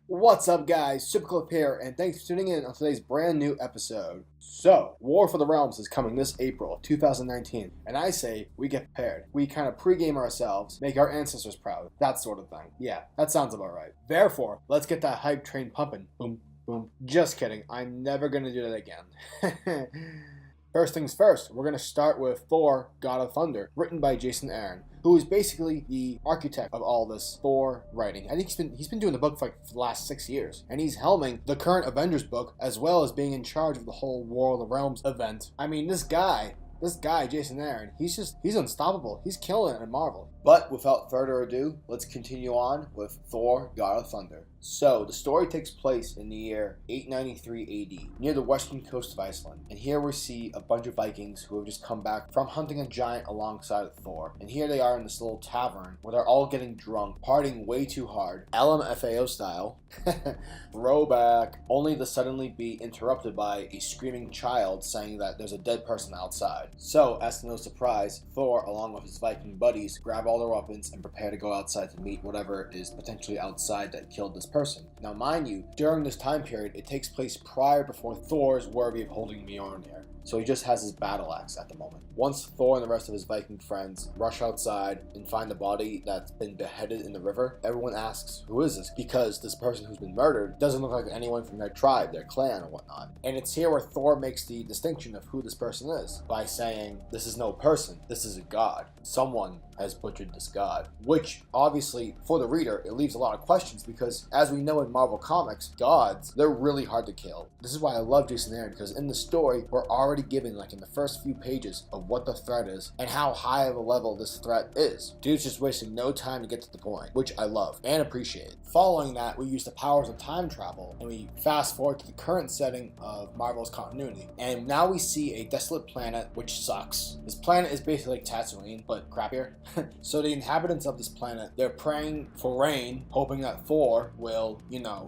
What's up, guys? SuperCliff here, and thanks for tuning in on today's brand new episode. So, War for the Realms is coming this April of 2019, and I say we get prepared. We kind of pregame ourselves, make our ancestors proud, that sort of thing. Yeah, that sounds about right. Therefore, let's get that hype train pumping. Boom, boom. Just kidding, I'm never gonna do that again. First things first, we're going to start with Thor, God of Thunder, written by Jason Aaron, who is basically the architect of all this Thor writing. I think he's been doing the book for the last 6 years, and he's helming the current Avengers book, as well as being in charge of the whole War of the Realms event. I mean, this guy, Jason Aaron, he's unstoppable. He's killing it in Marvel. But without further ado, let's continue on with Thor, God of Thunder. So, the story takes place in the year 893 AD, near the western coast of Iceland. And here we see a bunch of Vikings who have just come back from hunting a giant alongside of Thor. And here they are in this little tavern where they're all getting drunk, partying way too hard, LMFAO style, throwback, only to suddenly be interrupted by a screaming child saying that there's a dead person outside. So, as to no surprise, Thor, along with his Viking buddies, grab all their weapons and prepare to go outside to meet whatever is potentially outside that killed this person. Now, mind you, during this time period, it takes place before Thor's worthy of holding Mjolnir. So he just has his battle axe at the moment. Once Thor and the rest of his Viking friends rush outside and find the body that's been beheaded in the river, everyone asks, who is this? Because this person who's been murdered doesn't look like anyone from their tribe, their clan, or whatnot. And it's here where Thor makes the distinction of who this person is by saying, this is no person, this is a god. Someone has butchered this god. Which, obviously, for the reader, it leaves a lot of questions because, as we know in Marvel Comics, gods, they're really hard to kill. This is why I love Jason Aaron, because in the story, we're already given, like in the first few pages, of what the threat is and how high of a level this threat is. Dude's just wasting no time to get to the point, which I love and appreciate. Following that, we use the powers of time travel, and we fast forward to the current setting of Marvel's continuity. And now we see a desolate planet, which sucks. This planet is basically like Tatooine, but crappier. So the inhabitants of this planet, they're praying for rain, hoping that Thor will,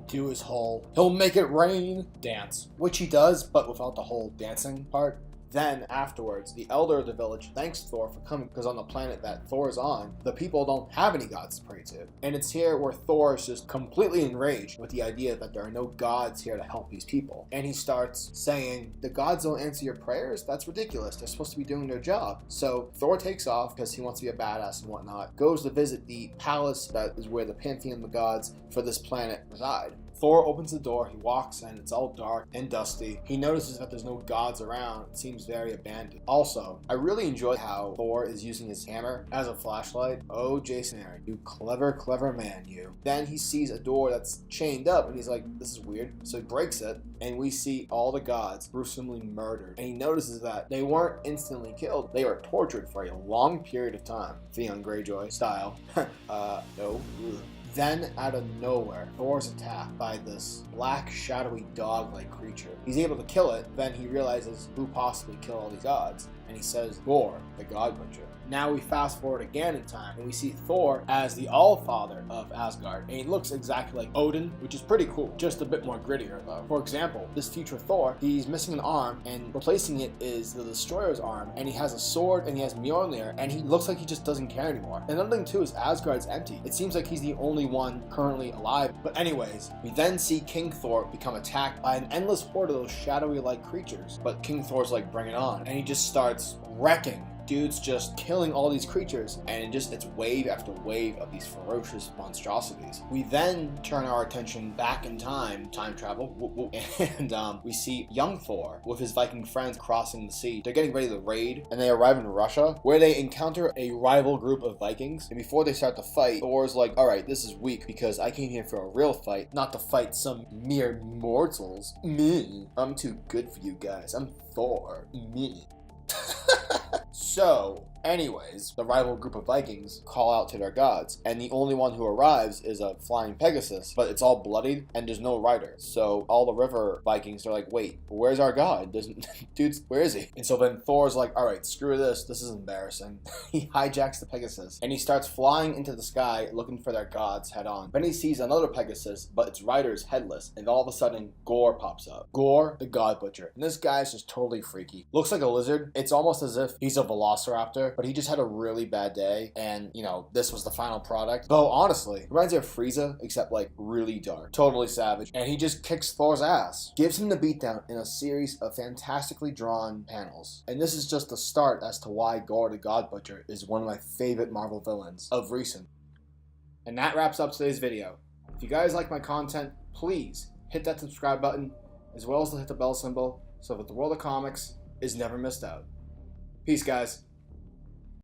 do his whole, he'll make it rain dance, which he does, but without the whole dancing part. Then, afterwards, the elder of the village thanks Thor for coming because on the planet that Thor is on, the people don't have any gods to pray to. And it's here where Thor is just completely enraged with the idea that there are no gods here to help these people. And he starts saying, the gods don't answer your prayers? That's ridiculous. They're supposed to be doing their job. So Thor takes off because he wants to be a badass and whatnot, goes to visit the palace that is where the pantheon of the gods for this planet reside. Thor opens the door, he walks in, it's all dark and dusty. He notices that there's no gods around, it seems very abandoned. Also, I really enjoy how Thor is using his hammer as a flashlight. Oh, Jason Aaron, you clever, clever man, you. Then he sees a door that's chained up and he's like, this is weird. So he breaks it and we see all the gods gruesomely murdered. And he notices that they weren't instantly killed, they were tortured for a long period of time. Theon Greyjoy style. No. Ugh. Then, out of nowhere, Thor's attacked by this black, shadowy dog-like creature. He's able to kill it, then he realizes who possibly killed all these gods, and he says, Thor, the God Butcher. Now we fast forward again in time, and we see Thor as the All-Father of Asgard, and he looks exactly like Odin, which is pretty cool, just a bit more grittier though. For example, this future Thor, he's missing an arm, and replacing it is the Destroyer's arm, and he has a sword, and he has Mjolnir, and he looks like he just doesn't care anymore. Another thing too is Asgard's empty. It seems like he's the only one currently alive. But anyways, we then see King Thor become attacked by an endless horde of those shadowy-like creatures, but King Thor's like, bring it on, and he just starts wrecking. Dude's just killing all these creatures, and it's wave after wave of these ferocious monstrosities. We then turn our attention back in time travel, and we see young Thor with his Viking friends crossing the sea. They're getting ready to raid, and they arrive in Russia, where they encounter a rival group of Vikings, and before they start to fight, Thor's like, alright, this is weak, because I came here for a real fight, not to fight some mere mortals. Me, I'm too good for you guys. I'm Thor. Me. So, anyways, the rival group of Vikings call out to their gods, and the only one who arrives is a flying Pegasus, but it's all bloodied, and there's no rider. So all the river Vikings are like, wait, where's our god? Dude's, where is he? And so then Thor's like, alright, screw this is embarrassing. He hijacks the Pegasus, and he starts flying into the sky looking for their gods head on. Then he sees another Pegasus, but its rider is headless, and all of a sudden, Gore pops up. Gore, the God Butcher. And this guy's just totally freaky. Looks like a lizard. It's almost as if he's a velociraptor, popular, but he just had a really bad day, and, you know, this was the final product. Though, honestly, reminds me of Frieza, except, like, really dark. Totally savage. And he just kicks Thor's ass. Gives him the beatdown in a series of fantastically drawn panels. And this is just the start as to why Gore the God Butcher is one of my favorite Marvel villains of recent. And that wraps up today's video. If you guys like my content, please hit that subscribe button, as well as hit the bell symbol, so that the world of comics is never missed out. Peace, guys.